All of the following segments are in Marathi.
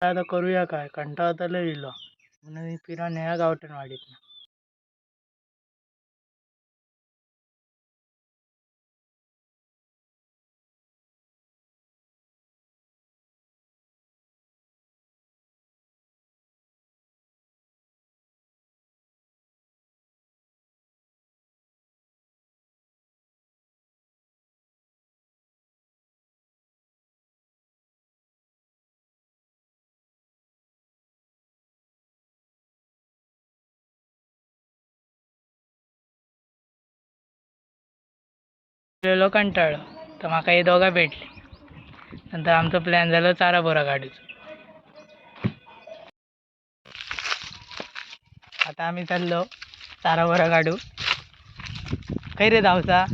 आता करूया काय, कंटाळा तर लय येलो म्हणून मी फिरा नया गावठण वाडीत. गेलो कंटाळलो तर माका हे दोघा भेटले. नंतर आमचा प्लॅन झाला चारा बोरा काढायचो. आता आम्ही चाललो चारा बोरा काढू. काही रे धावचा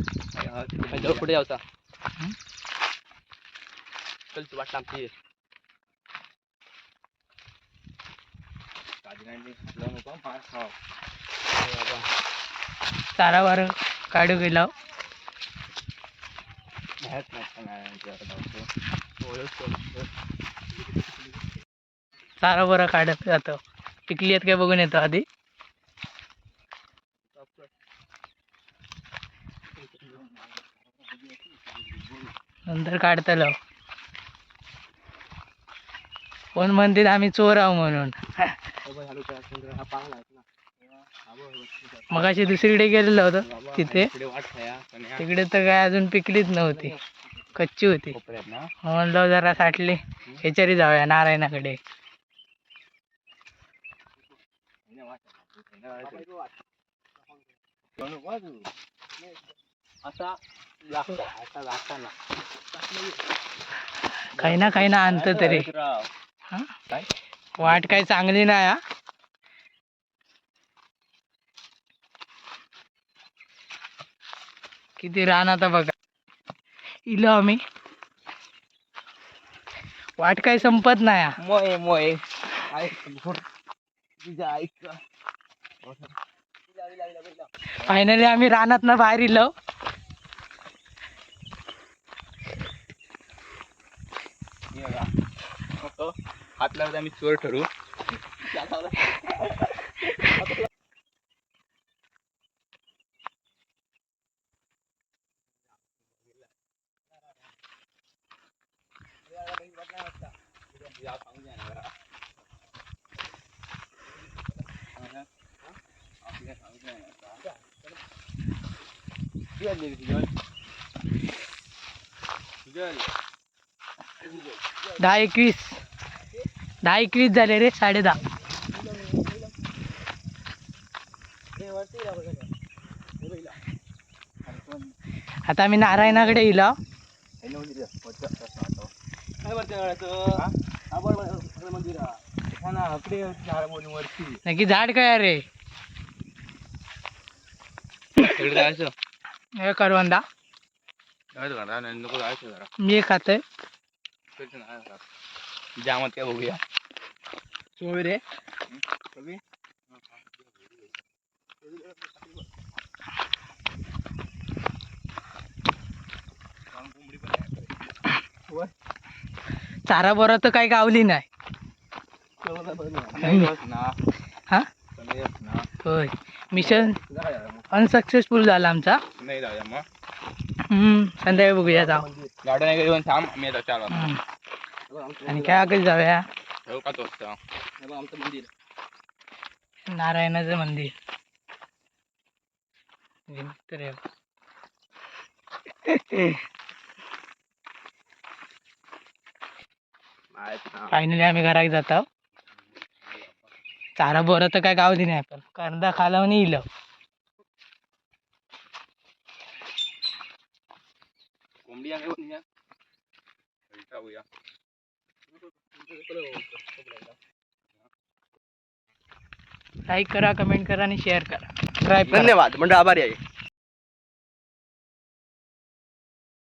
पुढे जाऊचा. चल तू वाट लागते. चारा बोरा काढू गेलो. चारा बोरा काढत जातो. पिकली आहेत काय बघून येतो आधी. नंतर काढतलो. कोण म्हणतील आम्ही चोर आहो म्हणून. मगाशी दुसरीकडे गेलेलो होतो तिथे, तिकडे तर काय अजून पिकलीच नव्हती, कच्ची होती. म्हणलं जरा साठली ह्याच्यारी जाऊया नारायणाकडे. काही ना आणत तरी. वाट काही चांगली नाही हा. किती रान आता बघा. इलो आम्ही. वाट काही संपत नाही हा. मोय मोय फायनली आम्ही रानात ना बाहेर इलो. हात लावत आम्ही चोर ठरू. दहा एकवीस झाले रे, 10:30. आता आम्ही नारायणाकडे इलो. नक्की झाड काय रे. हे करवंदा मी खाते. जामत काय बघूया. सोय रे. चारा बोरा तर काही गावली नाही. हा होय, मिशन अनसक्सेसफुल झाला आमचा. संध्याकाळी बघूया जाऊ. आणि काय आगच जाऊया नारायणाचं मंदिर. फायनली आम्ही घरात जातो. चारा बोरा तर काय गावली नाही, पण कांदा खालावून इल. लाईक करा, कमेंट करा आणि शेअर करा. धन्यवाद. म्हणजे आभारी आहे.